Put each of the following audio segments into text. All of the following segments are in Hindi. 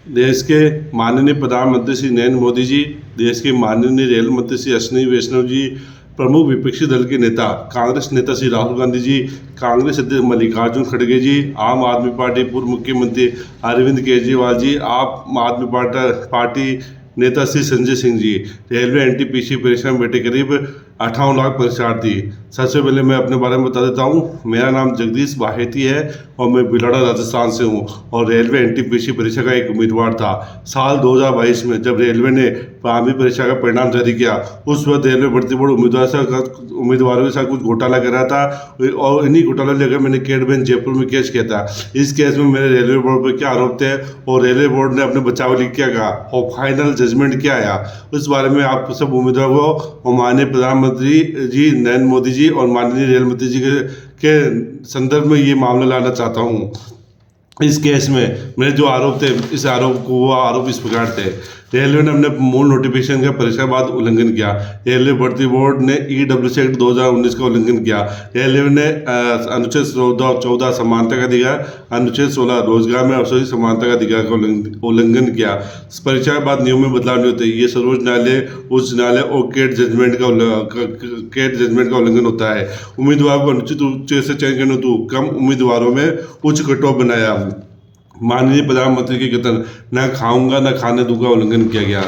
देश के माननीय प्रधानमंत्री श्री नरेंद्र मोदी जी, देश के माननीय रेल मंत्री श्री अश्विनी वैष्णव जी, प्रमुख विपक्षी दल के नेता कांग्रेस नेता श्री राहुल गांधी जी, कांग्रेस अध्यक्ष मल्लिकार्जुन खड़गे जी, आम आदमी पार्टी पूर्व मुख्यमंत्री अरविंद केजरीवाल जी, आम आदमी पार्टी नेता श्री संजय सिंह जी, रेलवे एनटीपीसी परीक्षा में बैठे करीब 58 लाख परीक्षार्थी। सबसे पहले मैं अपने बारे में बता देता हूँ। मेरा नाम जगदीश बाहेती है और मैं भिलवाड़ा राजस्थान से हूँ और रेलवे एनटीपीसी परीक्षा का एक उम्मीदवार था। साल 2022 में जब रेलवे ने प्रारंभिक परीक्षा का परिणाम जारी किया, उस वक्त रेलवे भर्ती बोर्ड उम्मीदवारों के साथ कुछ घोटाला कर रहा था और इन्हीं घोटालों लेकर मैंने कैट बेंच जयपुर में केस किया था। इस केस में मेरे रेलवे बोर्ड पर क्या आरोप थे और रेलवे बोर्ड ने अपने बचाव के लिए क्या कहा और फाइनल जजमेंट क्या आया, उस बारे में आप सब उम्मीदवारों को माननीय प्रधानमंत्री जी नरेंद्र मोदी जी और माननीय रेल मंत्री जी के संदर्भ में ये मामला लाना चाहता हूँ। इस केस में मेरे जो आरोप थे, इस आरोप को वो आरोप इस प्रकार थे। रेलवे ने अपने मूल नोटिफिकेशन का परीक्षा बाद उल्लंघन किया। रेलवे भर्ती बोर्ड ने ईडब्ल्यूएस एक्ट 2019 का उल्लंघन किया। रेलवे ने अनुच्छेद 14 समानता का अधिकार, अनुच्छेद 16 रोजगार में अवसर समानता का अधिकार का उल्लंघन किया। परीक्षा के बाद नियम में बदलाव नहीं होते। ये सर्वोच्च न्यायालय, उच्च न्यायालय और केट जजमेंट का उल्लंघन होता है। उम्मीदवार को अनुचित रूप से चयन करने हेतु कम उम्मीदवारों में उच्च कट ऑफ बनाया। माननीय प्रधानमंत्री के कथन न खाऊंगा न खाने दूंगा उल्लंघन किया गया।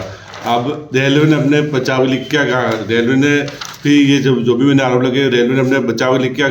अब रेलवे ने अपने बचाव के लिए क्या कहा? रेलवे ने फिर ये जो भी मैंने आरोप लगे, रेलवे ने अपने बचाव के लिए क्या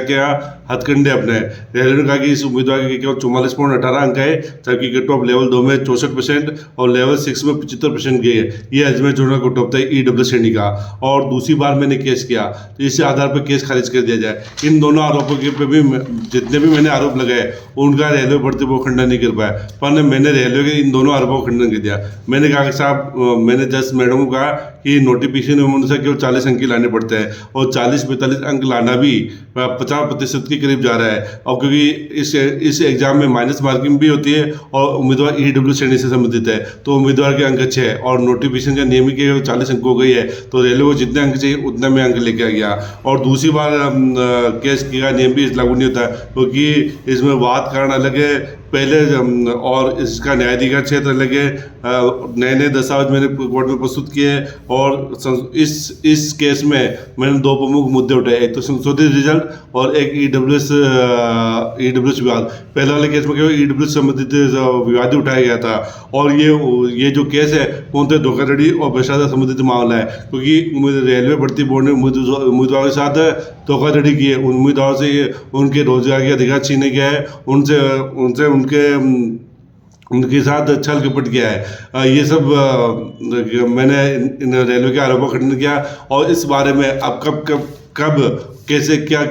क्या हथकंडे अपने। रेलवे ने कहा कि इस उम्मीदवार के केवल 44.18 अंक है, जबकि कट ऑफ लेवल 2 में 64% और लेवल 6 में 75% गई है। ये अजमेर जोनल कट ऑफ था ईडब्ल्यू श्रेणी का। और दूसरी बार मैंने केस किया तो इसी आधार पर केस खारिज कर दिया जाए। इन दोनों आरोपों के पे भी जितने भी मैंने आरोप लगाए उनका रेलवे भर्ती बोर्ड खंडन नहीं कर पाया, पर मैंने रेलवे के इन दोनों आरोपों का खंडन कर दिया। मैंने कहा कि साहब, मैंने जज मैडम को कहा कि नोटिफिकेशन में मुझसे केवल 40 अंक लाने पड़ते हैं और 40-45 अंक लाना भी 50% के करीब जा रहा है। और क्योंकि इस एग्जाम में माइनस मार्किंग भी होती है और उम्मीदवार ईडब्ल्यू श्रेणी से संबंधित है, तो उम्मीदवार के अंक अच्छे है और नोटिफिकेशन का नियम के 40 अंक हो गई है, तो रेलवे को जितने अंक चाहिए उतने में अंक लेके आ गया। और दूसरी बार केस का नियम भी लागू नहीं होता क्योंकि इसमें वाद कारण अलग है पहले और इसका न्यायाधिकार क्षेत्र अलग है। नए नए दस्तावेज मैंने कोर्ट में प्रस्तुत किए और इस केस में मैंने 2 प्रमुख मुद्दे उठाए, एक तो संशोधित रिजल्ट और एक ईडब्ल्यूएस विवाद। पहले वाले केस में केवल ईडब्ल्यूएस संबंधित विवाद उठाया गया था और ये जो केस है पूर्णतः धोखाधड़ी और भ्रष्टाचार संबंधित मामला है, क्योंकि रेलवे भर्ती बोर्ड ने उम्मीदवारों के साथ धोखाधड़ी की है। उम्मीदवारों से उनके रोजगार के अधिकार छीने गया है, उनसे उनके साथ छल कपट किया है। ये सब मैंने इन रेलवे के आरोपों का खंडन किया और इस बारे में अब कब कैसे क्या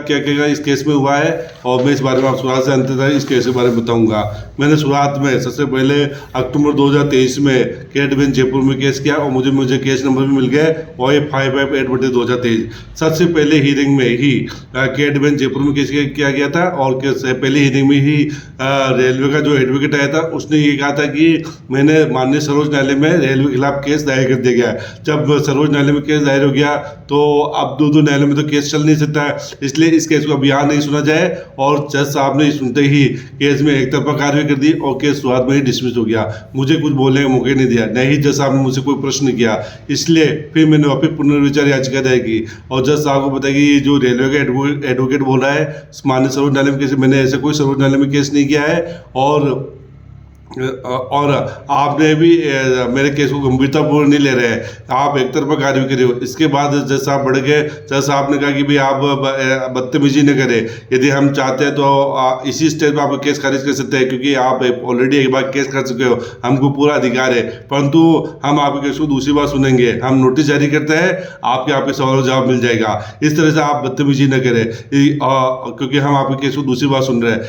इस केस में हुआ है और मैं इस बारे में आप शुरुआत से अंत तक इस केस के बारे में बताऊंगा। मैंने शुरुआत में सबसे पहले अक्टूबर 2023 में कैट बेंच जयपुर में केस किया और मुझे केस नंबर भी मिल गए और ये 558/2023। सबसे पहले हियरिंग में ही कैट बेंच जयपुर में केस किया गया था और पहले हियरिंग में ही रेलवे का जो एडवोकेट आया था उसने ये कहा था कि मैंने माननीय सर्वोच्च न्यायालय में रेलवे के खिलाफ केस दायर कर दिया गया। जब सर्वोच्च न्यायालय में केस दायर हो गया तो अब दो न्यायालय में तो केस चल नहीं सकता, इसलिए इस केस को अब यहाँ नहीं सुना जाए। और जज साहब ने सुनते ही केस में एक तरफा कार्रवाई कर दी और केस शुरुआत में ही डिसमिस हो गया। मुझे कुछ बोलने का मौका नहीं दिया, न ही जज साहब ने मुझसे कोई प्रश्न किया, इसलिए फिर मैंने वापिस पुनर्विचार याचिका दायर की और जज साहब को बताया कि जो रेलवे का एडवोकेट बोल रहा है माननीय सर्वोच्च न्यायालय में केस, मैंने ऐसे कोई सर्वोच्च न्यायालय में केस नहीं किया है और आपने भी मेरे केस को गंभीरतापूर्ण नहीं ले रहे हैं, आप एक तरफा कार्रवाई करे हो। इसके बाद जज साहब बढ़ गए। जज साहब ने कहा कि भाई आप बदतमीजी न करें, यदि हम चाहते हैं तो इसी स्टेज पर आप केस खारिज कर सकते हैं क्योंकि आप ऑलरेडी एक बार केस कर चुके हो, हमको पूरा अधिकार है, परंतु हम आपके केस को दूसरी बार सुनेंगे, हम नोटिस जारी करते हैं, आपके सवालों का जवाब मिल जाएगा। इस तरह से आप बदतमीजी न करें क्योंकि हम आपके केस को दूसरी बार सुन रहे हैं।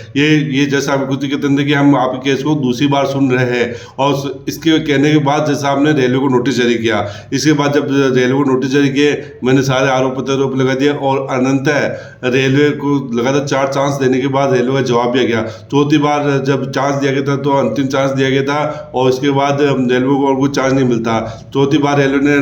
ये जज साहब कुछ कहते हैं कि हम आपके केस को दूसरी बार सुन रहे हैं और इसके कहने के बाद जज साहब ने रेलवे को नोटिस जारी किया। इसके बाद जब रेलवे को नोटिस जारी किए मैंने सारे आरोप प्रत्यारोप लगा दिए और अनंतः रेलवे को लगातार 4 चांस देने के बाद रेलवे का जवाब भी आ गया। चौथी बार जब चांस दिया गया था तो अंतिम चांस दिया गया था और इसके बाद रेलवे को और कोई चांस नहीं मिलता। चौथी बार रेलवे ने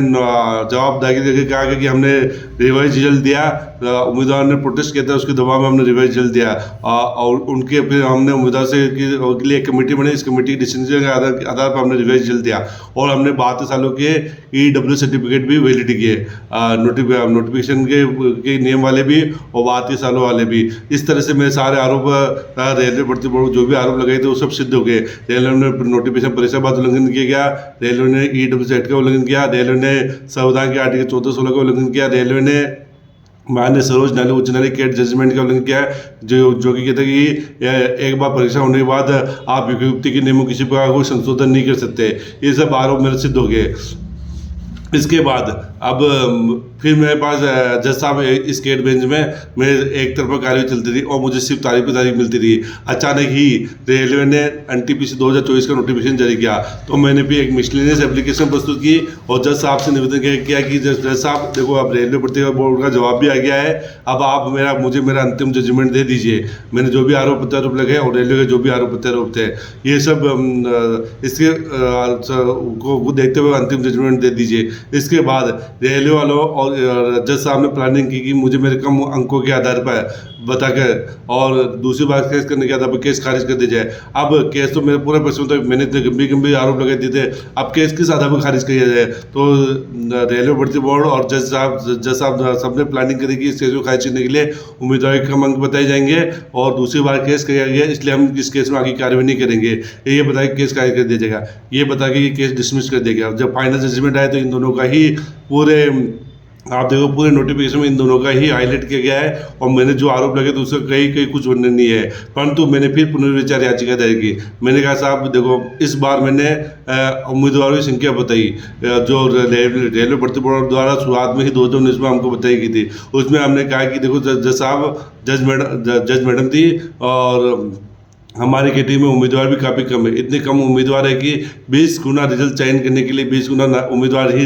जवाब दाखिल करके कहा कि हमने रिवाइज रिजल्ट दिया, उम्मीदवार ने प्रोटेस्ट किया था, उसके दबाव में हमने रिवाइज रिजल्ट दिया और उनके फिर हमने उम्मीदवार से के लिए कमेटी बनी। इस कमेटी के डिसीजन के आधार पर हमने रिवाइज जल दिया और हमने 72 सालों के EW सर्टिफिकेट भी वैलिड किए, नोटिफिकेशन के नियम वाले भी और 32 सालों वाले भी। इस तरह से मेरे सारे आरोप रेलवे भर्ती बोर्ड जो भी आरोप लगाए थे वो सब सिद्ध हो गए। रेलवे ने नोटिफिकेशन परीक्षा बाद उल्लंघन किया गया, रेलवे ने EW एक्ट का उल्लंघन किया, रेलवे ने संविधान के आर्टिकल 14-16 का उल्लंघन किया, रेलवे ने माननीय सर्वोच्च न्यायालय उच्च न्यायालय के जजमेंट का उल्लंघन किया है जो कि कहते हैं कि एक बार परीक्षा होने के बाद आप युक्ति के नियमों किसी प्रकार कोई संशोधन नहीं कर सकते। ये सब आरोप मेरे सिद्ध हो गए। इसके बाद अब फिर मेरे पास जज साहब इस स्टेट बेंच में मेरे एक तरफा कार्रवाई चलती थी और मुझे सिर्फ तारीख पे तारीख मिलती थी। अचानक ही रेलवे ने NTPC 2024 का नोटिफिकेशन जारी किया तो मैंने भी एक मिसलेनियस एप्लीकेशन प्रस्तुत की और जज साहब से निवेदन किया कि जज साहब देखो अब रेलवे भर्ती बोर्ड का जवाब भी आ गया है, अब आप मुझे मेरा अंतिम जजमेंट दे दीजिए। मैंने जो भी आरोप प्रत्यारोप लगे और रेलवे के जो भी आरोप प्रत्यारोप थे ये सब इसके को देखते हुए अंतिम जजमेंट दे दीजिए। इसके बाद रेलवे वालों और जज साहब ने प्लानिंग की कि मुझे मेरे कम अंकों के आधार पर बताकर और दूसरी बार केस करने के आधार पर केस खारिज कर दिया जाए। अब केस तो मेरे पूरे प्रश्न तक मैंने इतने गंभीर आरोप लगा दिए थे, अब केस किस आधार पर खारिज किया जाए? तो रेलवे भर्ती बोर्ड और जज साहब सबने प्लानिंग करी कि इस केस को खारिज करने के लिए उम्मीदवार के कम अंक बताए जाएंगे और दूसरी बार केस किया गया, इसलिए हम इस केस में आगे कार्रवाई नहीं करेंगे। ये बता के केस खारिज कर दिया जाएगा, ये बता के केस डिसमिस कर दिया गया। जब फाइनल जजमेंट आया तो इन दोनों का ही पूरे आप देखो पूरे नोटिफिकेशन में इन दोनों का ही हाईलाइट किया गया है और मैंने जो आरोप लगे तो उसका कहीं कुछ वर्णन नहीं है। परंतु मैंने फिर पुनर्विचार याचिका दायर की। मैंने कहा साहब देखो इस बार मैंने उम्मीदवारों की संख्या बताई जो रेलवे भर्ती बोर्ड द्वारा शुरुआत में ही 2019 में हमको बताई गई थी। उसमें हमने कहा कि देखो जज साहब जज मैडम थी और हमारी कैटेगरी में उम्मीदवार भी काफ़ी कम है। इतने कम उम्मीदवार है कि 20 गुना रिजल्ट चयन करने के लिए 20 गुना उम्मीदवार ही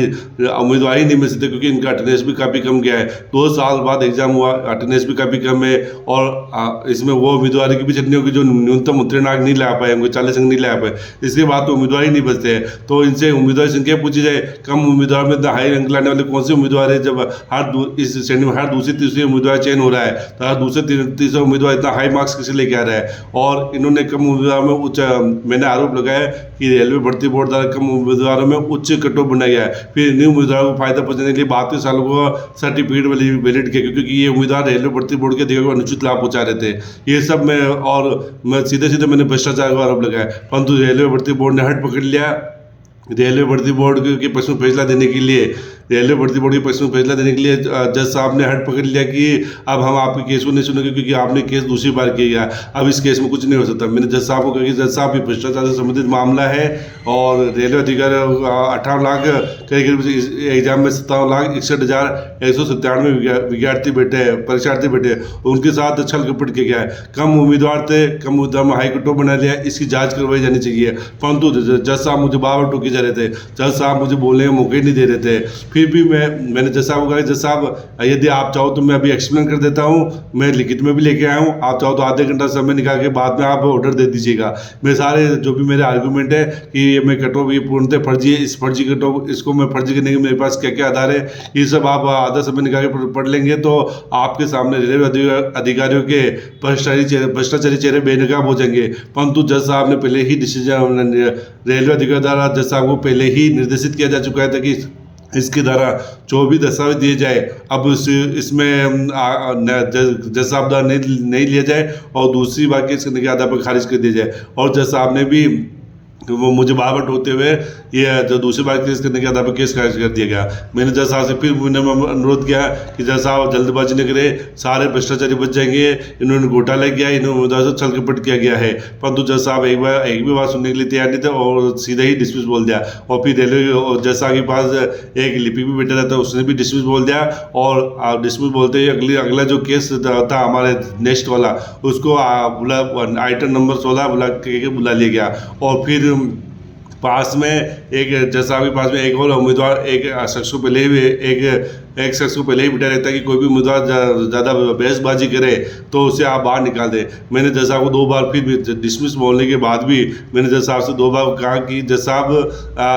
नहीं मिल सकते क्योंकि इनका अटेंडेंस भी काफ़ी कम गया है। 2 साल बाद एग्जाम हुआ, अटेंडेंस भी काफ़ी कम है और इसमें वो उम्मीदवार की भी छटनी होगी जो न्यूनतम उत्तीर्ण अंक नहीं ला पाए, हमको 40 अंक नहीं ला पाए। इसके बाद तो उम्मीदवार ही नहीं बचते हैं। तो इनसे उम्मीदवार की संख्या पूछी जाए, कम उम्मीदवार में इतना हाई अंक लाने वाले कौन से उम्मीदवार है? जब इस श्रेणी में हर दूसरी तीसरी उम्मीदवार चयन हो रहा है तो हर दूसरे तीसरा उम्मीदवार इतना हाई मार्क्स किसे लेके आ रहा है? और इन्होंने कम उम्मीदवार में मैंने आरोप लगाया कि रेलवे भर्ती बोर्ड द्वारा कम उम्मीदवारों में उच्च कट ऑफ बनाया गया है। फिर न्यू उम्मीदवारों को फायदा पहुंचाने के लिए 32 सालों को सर्टिफिकेट वैलिड किया क्योंकि ये उम्मीदवार रेलवे भर्ती बोर्ड के अधिकारियों को अनुचित लाभ पहुंचा रहे थे। ये सब मैं सीधे मैंने भ्रष्टाचार का आरोप लगाया, परंतु रेलवे भर्ती बोर्ड ने हट पकड़ लिया। रेलवे भर्ती बोर्ड के प्रश्न फैसला देने के लिए जज साहब ने हट पकड़ लिया कि अब हम आपके केस को नहीं सुनेंगे क्योंकि आपने केस दूसरी बार किया, अब इस केस में कुछ नहीं हो सकता। मैंने जज साहब को कहा कि जज साहब ये भ्रष्टाचार से संबंधित मामला है और रेलवे अधिकारी 18 लाख करीब एग्जाम में 57,61,197 विद्यार्थी बैठे परीक्षार्थी बैठे, उनके साथ छल कपट किया गया है। कम उम्मीदवार थे, कम उम्मीदवार में हाई कट ऑफ बना लिया, इसकी जाँच करवाई जानी चाहिए। परंतु जज साहब मुझे बार टोके जा रहे थे, जज साहब मुझे बोलने का मौके नहीं दे रहे थे। फिर भी मैंने जज साहब को कहा जज साहब यदि आप चाहो तो मैं अभी एक्सप्लेन कर देता हूँ, मैं लिखित में भी लेके आया हूँ, आप चाहो तो आधे घंटा समय निकाल के बाद में आप ऑर्डर दे दीजिएगा। मेरे सारे जो भी मेरे आर्गूमेंट है कि ये मैं कट ऑफ ये पूर्णतः फर्जी है, इस फर्जी कट ऑफ इसको मैं फर्जी करने के मेरे पास क्या क्या आधार है, ये सब आप आधा समय निकाल के पढ़ लेंगे तो आपके सामने रेलवे अधिकारियों के भ्रष्टाचारी चेहरे बेनकाब हो जाएंगे। परंतु जज साहब ने पहले ही डिसीजन रेलवे अधिकारी द्वारा जज साहब को पहले ही निर्देशित किया जा चुका है कि इसके द्वारा जो भी दस्तावेज दिए जाए अब इसमें जज साहब द्वारा नहीं लिया जाए और दूसरी बार केस करने के आधार पर खारिज कर दिया जाए। और जज साहब ने भी वो मुझे बार होते हुए ये जो दूसरी बार केस करने के आधार पर केस खारिज कर दिया गया। मैंने जज साहब से फिर अनुरोध किया कि जज साहब जल्दबाजी न करें, सारे भ्रष्टाचारी बच जाएंगे, इन्होंने घोटाला किया, इन्होंने उम्मीदवार से छल कपट किया गया है। परंतु जज साहब एक भी बात सुनने के लिए तैयार नहीं थे और सीधा ही डिसमिस बोल दिया। और फिर रेलवे जज साहब के पास एक लिपिक भी बैठा रहता, उसने भी डिसमिस बोल दिया और डिसमिस बोलते ही अगला जो केस था हमारे नेक्स्ट वाला उसको आइटम नंबर 16 बुला लिया गया। और फिर पास में एक जज साहब के पास में एक और उम्मीदवार एक शख्स को पहले ही एक एक शख्स को पहले ही बिठाया रहता है कि कोई भी उम्मीदवार ज़्यादा बहसबाजी करे तो उसे आप बाहर निकाल दें। मैंने जज साहब को 2 बार फिर डिसमिस बोलने के बाद भी मैंने जज साहब से 2 बार कहा कि जज साहब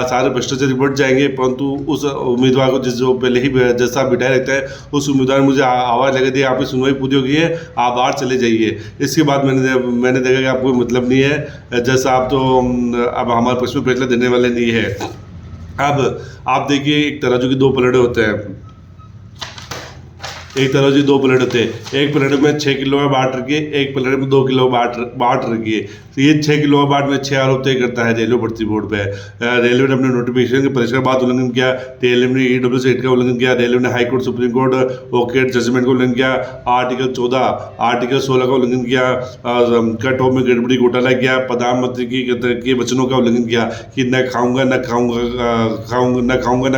सारे भ्रष्टाचार निपट जाएंगे, परंतु उस उम्मीदवार को जो पहले ही जज साहब बिठाए रहते हैं उस उम्मीदवार ने मुझे आवाज़ लगा दी, आपकी सुनवाई पूरी हो गई है, आप बाहर चले जाइए। इसके बाद मैंने देखा कि आपको मतलब नहीं है, जज साहब तो अब हमारे पक्ष में फैसला देने वाले नहीं है। अब आप देखिए, एक तराजू की 2 पलड़े होते हैं, एक तराजू 2 प्लेट होते हैं। एक प्लेट में 6 किलो का बाट रखिए, एक प्लेट में 2 किलो बाट रखिए। तो ये 6 किलो का बाट में 6 आरोप तय करता है रेलवे भर्ती बोर्ड पे। रेलवे ने अपने नोटिफिकेशन के परिष्कार बाद उल्लंघन किया, रेलवे ने EWS एक्ट का उल्लंघन किया, रेलवे ने हाई कोर्ट सुप्रीम कोर्ट ओकेट जजमेंट का उल्लंघन किया, आर्टिकल 14 आर्टिकल 16 का उल्लंघन किया, कट ऑफ में गड़बड़ी घोटाला किया, प्रधानमंत्री के वचनों का उल्लंघन किया कि न खाऊंगा न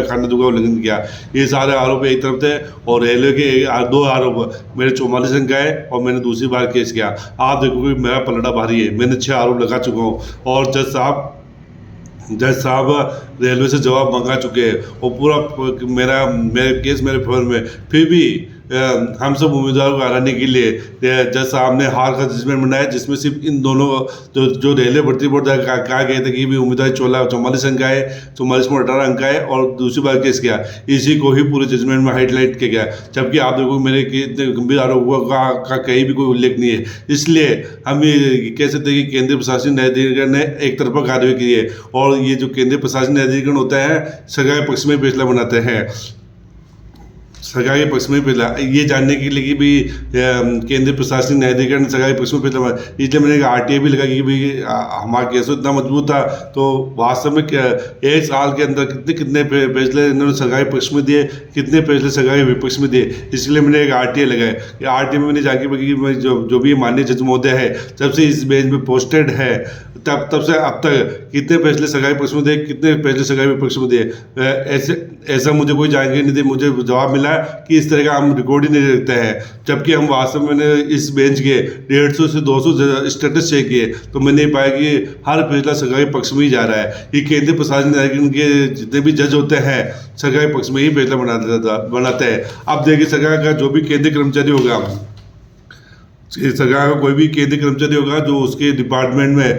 खाने दूंगा उल्लंघन किया। ये सारे आरोप एक तरफ थे और रेलवे के 2 आरोप मेरे 44 अंक आए और मैंने दूसरी बार केस किया। आप देखो कि मेरा पलड़ा भारी है, मैंने 6 आरोप लगा चुका हूँ और जज साहब रेलवे से जवाब मंगा चुके हैं और पूरा मेरे केस मेरे फेवर में। फिर भी हम सब उम्मीदवारों को हराने के लिए जज साहब ने हार का जजमेंट बनाया, जिसमें सिर्फ इन दोनों जो रेलवे भर्ती बोर्ड कहा गया था कि भी उम्मीदवार 44 अंक आए, 44 में 18 अंक आए और दूसरी बार केस किया, इसी को ही पूरे जजमेंट में हाईलाइट किया गया। जबकि आप देखो मेरे इतने गंभीर आरोपों का कहीं भी कोई उल्लेख नहीं है। इसलिए हम ये कह सकते हैं कि केंद्रीय प्रशासनिक न्यायाधिकरण ने एक तरफा कार्रवाई की है और ये जो केंद्रीय प्रशासनिक न्यायाधिकरण होता है सरकार के पक्ष में फैसला बनाते हैं। सरकार के पक्ष में फैसला ये जानने के लिए कि भी केंद्रीय प्रशासनिक न्यायाधिकरण सरकार के पक्ष में फैसला, इसलिए मैंने RTA भी लगा कि भाई हमारा केस इतना मजबूत था तो वास्तव में 1 साल के अंदर कितने फैसले इन्होंने सरकारी पक्ष में दिए, कितने फैसले सरकारी विपक्ष में दिए। इसलिए मैंने एक RTA लगाया। RTA में मैंने जाके जो भी माननीय जज महोदय है जब से इस बेंच में पोस्टेड है तब से अब तक कितने फैसले सरकारी पक्ष में दिए, कितने फैसले सरकारी विपक्ष में दिए, ऐसा मुझे कोई जानकारी नहीं दी। मुझे जवाब मिला कि इस तरह का हम रिकॉर्ड ही नहीं रखते हैं, जबकि हम वास्तव में इस बेंच के 150 से 200 स्टेटस चेक किए तो मैंने नहीं पाया कि हर फैसला सरकारी पक्ष में ही जा रहा है। ये केंद्रीय प्रशासनिक न्यायाधिकरण के जितने भी जज होते हैं सरकारी पक्ष में ही फैसला बनाते हैं। अब देखिए, सरकार का जो भी केंद्रीय कर्मचारी होगा, सरकार का कोई भी केंद्रीय कर्मचारी होगा जो उसके डिपार्टमेंट में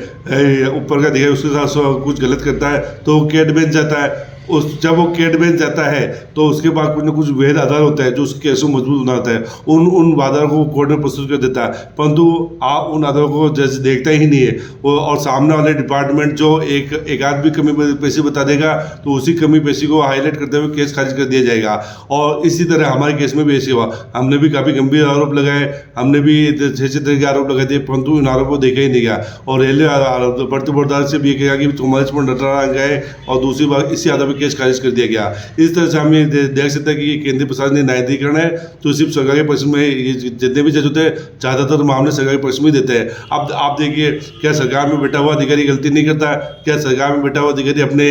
ऊपर का दिखा उसके साथ कुछ गलत करता है तो कैट बेंच जाता है। जब वो कैट बेंच जाता है तो उसके बाद कुछ न कुछ वैध आधार होता है जो उसके केस को मजबूत बनाता है, उन आधारों को कोर्ट में प्रस्तुत कर देता है, परंतु आप उन आधारों को जज देखता ही नहीं है वो। और सामने वाले डिपार्टमेंट जो एक आध भी कमी पेशी बता देगा तो उसी कमी पेशी को हाईलाइट करते हुए केस खारिज कर दिया जाएगा। और इसी तरह हमारे केस में भी ऐसे हुआ, हमने भी काफ़ी गंभीर आरोप लगाए, हमने भी 6 तरह के आरोप लगाए थे, परंतु इन आरोपों को देखा ही नहीं गया। और रेलवे भर्ती बोर्ड से भी कहा कि 44.18 अंक आए और दूसरी बार इसी आधार केस खारिज कर दिया गया। इस तरह से हम ये देख सकते हैं कि ये केंद्रीय प्रशासनिक न्यायाधिकरण है तो सिर्फ सरकारी पक्ष में जितने भी जज होते हैं ज़्यादातर मामले सरकारी पक्ष में देते हैं। अब आप देखिए, क्या सरकार में बैठा हुआ अधिकारी गलती नहीं करता है? क्या सरकार में बैठा हुआ अधिकारी अपने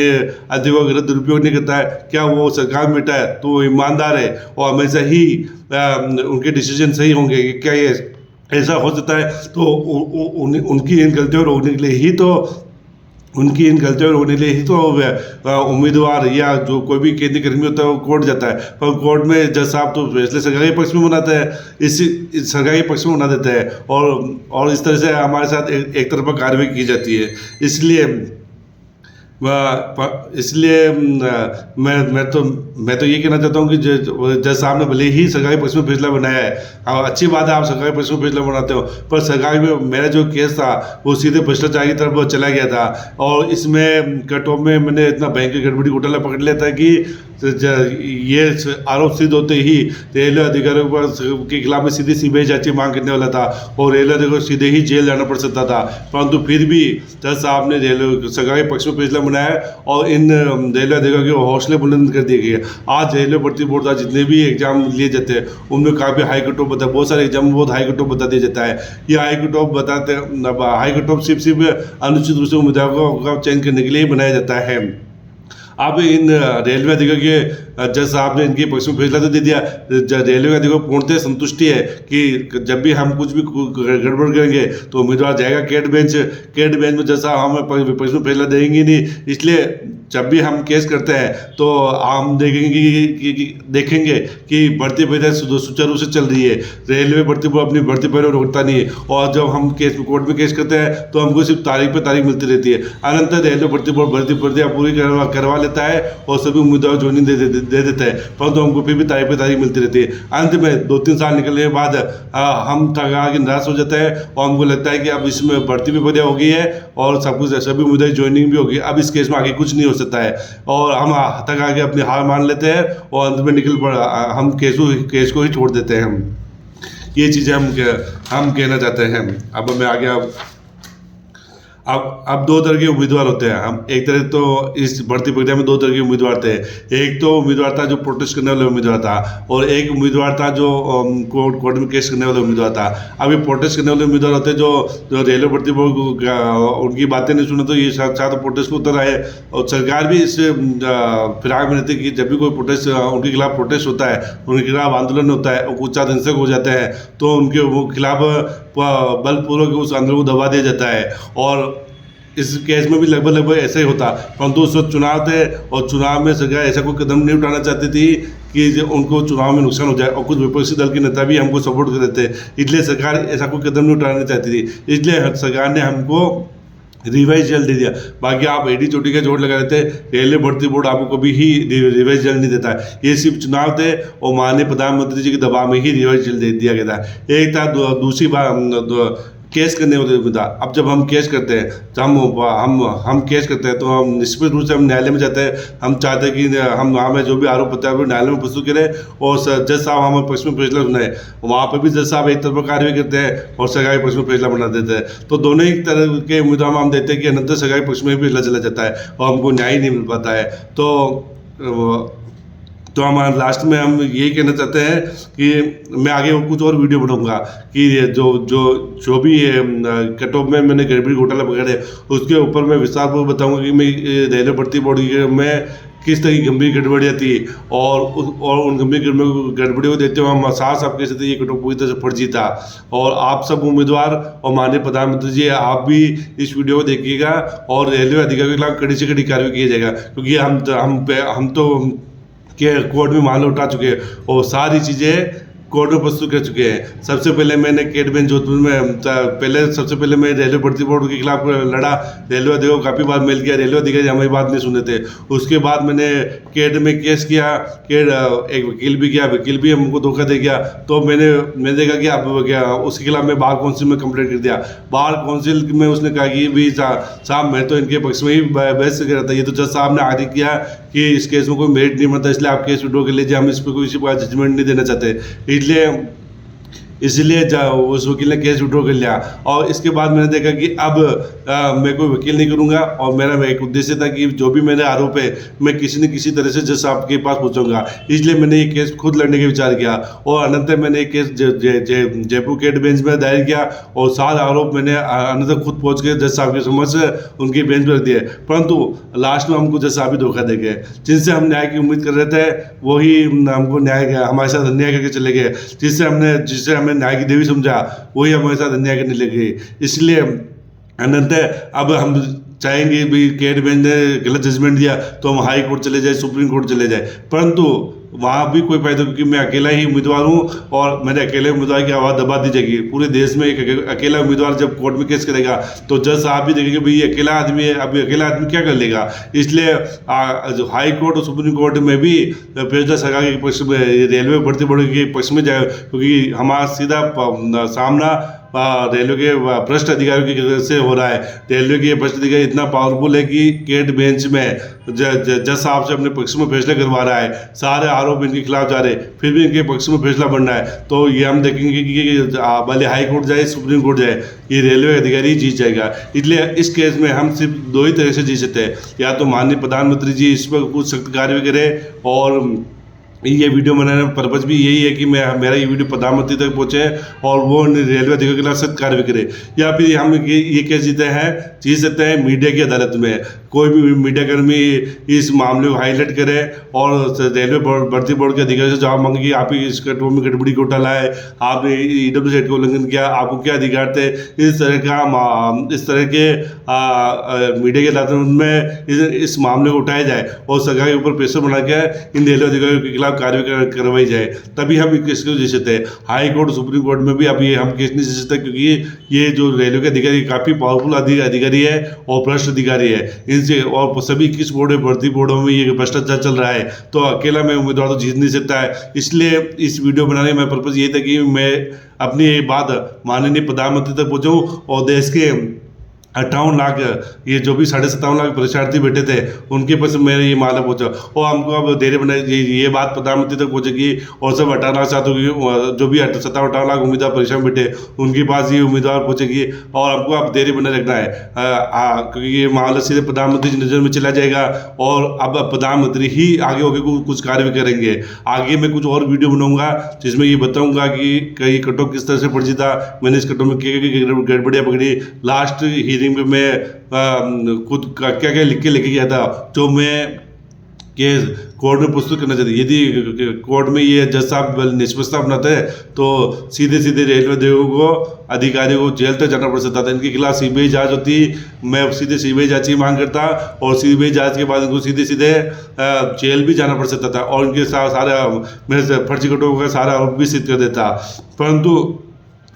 अधिकारों का गलत दुरुपयोग नहीं करता है? क्या वो सरकार में बैठा है तो वो ईमानदार है और हमेशा ही उनके डिसीजन सही होंगे? क्या ये ऐसा हो सकता है? तो उनकी इन गलतियों को रोकने के लिए ही तो उम्मीदवार या जो कोई भी केंद्रीय कर्मी होता है वो कोर्ट जाता है, पर कोर्ट में जज साहब तो फैसले सरकारी पक्ष में बनाते हैं, इसी सरकारी पक्ष में बना देते हैं और इस तरह से हमारे साथ एक तरफा कार्रवाई की जाती है। इसलिए मैं तो ये कहना चाहता हूँ कि जज साहब ने भले ही सरकारी पक्ष में फैसला बनाया है, अच्छी बात है आप सरकारी पक्ष में फैसला बनाते हो, पर सरकारी में मेरा जो केस था वो सीधे भ्रष्टाचार की तरफ चला गया था और इसमें कट ऑफ में मैंने इतना भयंकर गड़बड़ी घोटाला पकड़ लिया था कि ये आरोप सिद्ध होते ही रेलवे अधिकारियों के खिलाफ में सीधी CBI जांच मांग करने वाला था और रेलवे अधिकारियों को सीधे ही जेल जाना पड़ सकता था, परंतु फिर भी जज साहब ने रेलवे सरकारी पक्ष में फैसला बनाया और इन रेलवे अधिकारियों के हौसले बुलंद कर दिए गए। आज रेलवे भर्ती बोर्ड का जितने भी एग्जाम लिए जाते हैं उनमें काफ़ी हाई कट ऑफ बता, बहुत सारे एग्जाम में बहुत हाई कट ऑफ बता दिया जाता है। ये हाई कट ऑफ सिर्फ अनुचित रूप से उम्मीदवारों का चयन करने के लिए बनाया जाता है। अब इन रेलवे अधिकारी जज साहब ने इनके पक्ष में फैसला तो दे दिया। रेलवे का देखो पूर्णतः संतुष्टि है कि जब भी हम कुछ भी गड़बड़ करेंगे तो उम्मीदवार जाएगा कैट बेंच में, जज साहब हमें पक्ष में फैसला देंगे नहीं। इसलिए जब भी हम केस करते हैं तो हम देखेंगे कि भर्ती प्रक्रिया सुचारू रूप से चल रही है। रेलवे भर्ती बोर्ड अपनी भर्ती पर रोकता नहीं है, और जब हम कोर्ट में केस करते हैं तो हमको सिर्फ तारीख पे तारीख मिलती रहती है। अनंतर रेलवे भर्ती बोर्ड भर्ती प्रक्रिया पूरी करवा लेता है और सभी उम्मीदवार ज्वाइनिंग दे देता है, परंतु हमको फिर भी तारीख पे तारीख मिलती रहती है। अंत में 2-3 साल निकलने के बाद हम थका के निराश हो जाते हैं और हमको लगता है कि अब इसमें भर्ती भी प्रक्रिया हो गई है और सब कुछ सभी उम्मीदवार ज्वाइनिंग भी होगी, अब इस केस में आगे कुछ नहीं हो सकता है, और हम तक आगे अपनी हार मान लेते हैं और अंत में हम केस को ही छोड़ देते हैं। ये चीज़ें हम कहना चाहते हैं। अब मैं आगे अब 2 तरह के उम्मीदवार होते हैं। हम एक तरह तो इस भर्ती प्रक्रिया में 2 तरह के उम्मीदवार थे। एक तो उम्मीदवार था जो प्रोटेस्ट करने वाला उम्मीदवार था, और एक उम्मीदवार था जो कोर्ट में केस करने वाला उम्मीदवार था। अब ये प्रोटेस्ट करने वाले उम्मीदवार होते हैं जो रेलवे भर्ती बोर्ड उनकी बातें नहीं सुने तो ये साथ प्रोटेस्ट को उतर आए, और सरकार भी इस फिराक में रहती है कि जब भी कोई प्रोटेस्ट उनके खिलाफ प्रोटेस्ट होता है, उनके खिलाफ आंदोलन होता है और कुछ ज़्यादा हिंसक हो जाते हैं तो उनके खिलाफ बलपूर्वक उस आंदोलन को दबा दिया जाता है। और इस केस में भी लगभग ऐसा ही होता, परंतु उस वक्त चुनाव थे और चुनाव में सरकार ऐसा कोई कदम नहीं उठाना चाहती थी कि उनको चुनाव में नुकसान हो जाए, और कुछ विपक्षी दल के नेता भी हमको सपोर्ट कर देते, इसलिए सरकार ऐसा कोई कदम नहीं उठाना चाहती थी। इसलिए सरकार ने हमको रिवाइज जल्द दे दिया। बाकी आप एडी चोटी का जोड़ लगा देते, रेलवे भर्ती बोर्ड आपको कभी ही रिवाइज जल्द नहीं देता है। ये सिर्फ चुनाव थे और माननीय प्रधानमंत्री जी के दबाव में ही रिवाइज जल्द दे दिया गया था। एक था दूसरी बार केस करने वाले था। अब जब हम केस करते हैं तो हम केस करते हैं तो हम निश्चित रूप से हम न्यायालय में जाते हैं। हम चाहते हैं कि हमें जो भी आरोप होता है वो न्यायालय में प्रस्तुत करें और जज साहब हमें पक्ष में फैसला सुनाए। वहाँ पर भी जज साहब एक तरफा कार्रवाई करते हैं और सरकारी पक्ष में फैसला बना देते हैं। तो दोनों ही तरह के उम्मीदवार हम देते हैं कि अनंतर सरकारी पक्ष में भी फैसला चला जाता है और हमको न्याय नहीं मिल पाता है। तो हम लास्ट में हम यही कहना चाहते हैं कि मैं आगे कुछ और वीडियो बनाऊंगा कि जो भी कट ऑफ में मैंने गड़बड़ी घोटाला पकड़े उसके ऊपर मैं विस्तारपूर्वक बताऊंगा कि मैं रेलवे भर्ती बोर्ड में किस तरह की गंभीर गड़बड़ियाँ थी और उन गंभीर गड़बड़ियों को देखते हुए हम साफ कह सकते ये कट ऑफ पूरी तरह से फर्जी था। और आप सब उम्मीदवार और माननीय प्रधानमंत्री जी आप भी इस वीडियो को देखिएगा और रेलवे अधिकारियों के खिलाफ कड़ी से कड़ी कार्रवाई किया जाएगा, क्योंकि हम तो के कोर्ट में मामला उठा चुके हैं और सारी चीज़ें कोर्ट में प्रस्तुत कर चुके हैं। सबसे पहले मैंने कैट बेंच जोधपुर में सबसे पहले मैं रेलवे भर्ती बोर्ड के खिलाफ लड़ा। रेलवे अधिकारी को काफ़ी बार मेल किया, रेलवे अधिकारी हमारी बात नहीं सुने थे। उसके बाद मैंने कैट में केस किया, एक वकील भी किया, वकील भी हमको धोखा दे गया। तो मैंने देखा कि अब क्या उसके खिलाफ मैं बार काउंसिल में कंप्लेंट कर दिया। बार काउंसिल में उसने कहा कि भी साहब मैं तो इनके पक्ष में ही बहस कर रहा था, ये तो जज साहब ने आगे किया कि इस केस में कोई मेरिट नहीं बनता, इसलिए आप केस विड्रॉ कर लीजिए, हम इस पर कोई जजमेंट नहीं देना चाहते। इसलिए उस वकील ने केस विड्रॉ कर लिया। और इसके बाद मैंने देखा कि अब मैं कोई वकील नहीं करूंगा और मेरा एक उद्देश्य था कि जो भी मेरे आरोप है मैं किसी न किसी तरह से जज साहब के पास पहुंचाऊंगा। इसलिए मैंने ये केस खुद लड़ने का विचार किया और अनंतर मैंने एक केस जयपुर कैट बेंच में दायर किया और सारे आरोप मैंने अनंतर खुद पहुँच के जज साहब के समक्ष उनकी बेंच पर रख दिए। परंतु लास्ट में हमको जज साहब ही धोखा दे गए। जिनसे हम न्याय की उम्मीद कर रहे थे वही हमको हमारे साथ अन्याय करके चले गए। जिससे हमने न्याय की देवी समझा वही हमारे साथ अन्याय करने लगे। इसलिए अनंतर अब हम चाहेंगे भी कैट बेंच ने गलत जजमेंट दिया तो हम हाई कोर्ट चले जाए, सुप्रीम कोर्ट चले जाए, परंतु वहाँ भी कोई फायदा, क्योंकि मैं अकेला ही उम्मीदवार हूँ और मेरे अकेले उम्मीदवार की आवाज़ दबा दी जाएगी। पूरे देश में एक अकेला उम्मीदवार जब कोर्ट में केस करेगा तो जज साहब भी देखेंगे भाई ये अकेला आदमी है, अब अकेला आदमी क्या कर लेगा। इसलिए जो हाई कोर्ट और सुप्रीम कोर्ट में भी फैसला सरकार के पक्ष में, रेलवे भर्ती बोर्ड के पक्ष में जाए, क्योंकि हमारा सीधा सामना रेलवे के भ्रष्ट अधिकारियों की से हो रहा है। रेलवे के भ्रष्ट अधिकारी इतना पावरफुल है कि कैट बेंच में जज साहब से अपने पक्ष में फैसला करवा रहा है, सारे आरोप इनके खिलाफ जा रहे हैं, फिर भी इनके पक्ष में फैसला बन रहा है। तो ये हम देखेंगे कि भले हाई कोर्ट जाए सुप्रीम कोर्ट जाए, ये रेलवे अधिकारी जीत जाएगा। इसलिए इस केस में हम सिर्फ 2 ही तरह से जीत सकते हैं, या तो माननीय प्रधानमंत्री जी इस पर कुछ सख्त कार्रवाई करें और ये वीडियो बनाने का पर्पज भी यही है कि मेरा ये वीडियो प्रधानमंत्री तक पहुंचे और वो रेलवे अधिकारियों के खिलाफ सख्त कार्रवाई करे। या फिर हम ये कह जीत सकते हैं मीडिया की अदालत में। कोई भी मीडिया कर्मी इस मामले को हाईलाइट करे और रेलवे भर्ती बोर्ड के अधिकारी से जवाब मांगे कि आप इस कटो में गड़बड़ी घोटाला है, आपने EWZ का उल्लंघन किया, आपको क्या अधिकार थे, इस तरह के मीडिया की अदालत में इस मामले को उठाया जाए और सरकार के ऊपर प्रेशर बना के इन रेलवे अधिकारियों के खिलाफ कार्रवाई करवाई जाए, तभी हम केस को जीत सकते हैं। हाई कोर्ट सुप्रीम कोर्ट में भी अभी हम केस नहीं जीत सकते, क्योंकि ये जो रेलवे के अधिकारी काफ़ी पावरफुल अधिकारी है और भ्रष्ट अधिकारी है। इनसे और सभी 21 भर्ती बोर्डों में ये भ्रष्टाचार चल रहा है, तो अकेला मैं उम्मीदवार तो जीत नहीं सकता है। इसलिए इस वीडियो बनाने का पर्पज़ ये था कि मैं अपनी ये बात माननीय प्रधानमंत्री तक पहुँचाऊँ और देश के 58 लाख ये जो भी 57.5 लाख परीक्षार्थी बैठे थे उनके पास मेरे ये माला पहुंचा और हमको अब धैर्य बना ये बात प्रधानमंत्री तक पहुंचेगी और सब 58 साथों की जो भी 57-58 लाख उम्मीदवार परीक्षा में बैठे उनके पास ये उम्मीदवार पहुंचेगी और हमको अब धैर्य बना रखना है, क्योंकि ये मामला सीधे प्रधानमंत्री की नज़र में चला जाएगा और अब प्रधानमंत्री ही आगे होकर कुछ कार्य भी करेंगे। आगे मैं कुछ और वीडियो बनाऊंगा जिसमें ये बताऊंगा कि कई कटो किस तरह से पड़ जीता, मैंने इस कटो में क्या गड़बड़ियाँ पकड़ी, लास्ट हीरिंग में मैं खुद क्या क्या लिख के लेके गया था जो मैं केस कोर्ट में प्रस्तुत करना चाहती। यदि कोर्ट में ये जज साहब निष्पक्षता अपनाते हैं तो सीधे रेलवे अधिकारियों को जेल तक जाना पड़ सकता था। इनके खिलाफ CBI जांच होती, मैं सीधे CBI जांच की मांग करता और CBI जांच के बाद इनको सीधे जेल भी जाना पड़ सकता था और इनके साथ सारा मेरे फर्जी कटों का सारा आरोप भी सिद्ध कर देता। परंतु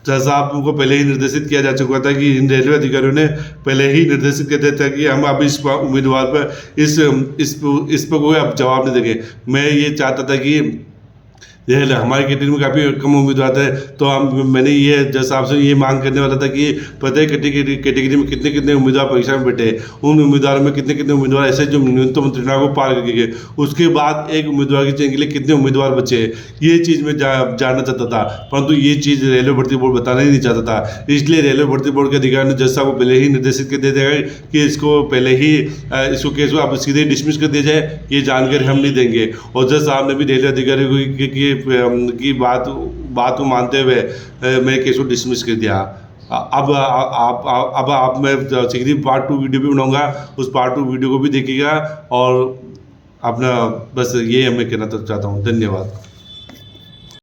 जज साहब को पहले ही निर्देशित किया जा चुका था कि इन रेलवे अधिकारियों ने पहले ही निर्देशित कर दिया था कि हम अब इस उम्मीदवार पर इस पर कोई अब जवाब नहीं देंगे। मैं ये चाहता था कि हमारी कैटेगरी में काफ़ी कम उम्मीदवार थे, तो मैंने ये जज साहब से ये मांग करने वाला था कि प्रत्येक कैटेगरी में कितने उम्मीदवार परीक्षा में बैठे, उन उम्मीदवारों में कितने उम्मीदवार ऐसे जो न्यूनतम त्रिनाग को पार करके गए, उसके बाद एक उम्मीदवार की चयन के लिए कितने उम्मीदवार बचे, ये चीज़ मैं जानना चाहता था। परंतु ये चीज़ रेलवे भर्ती बोर्ड बताना ही नहीं चाहता था, इसलिए रेलवे भर्ती बोर्ड के अधिकारी ने जज साहब को पहले ही निर्देशित कर दिया गया कि इसको पहले ही इसको केस को आप सीधे डिसमिस कर दिया जाए, ये जानकारी हम नहीं देंगे। और जज साहब ने भी रेलवे अधिकारियों की बात को मानते हुए मेरे केस को डिसमिस कर दिया। अब मैं शीघ्र पार्ट 2 वीडियो भी बनाऊंगा, उस पार्ट 2 वीडियो को भी देखिएगा और अपना बस ये मैं कहना चाहता हूँ। धन्यवाद।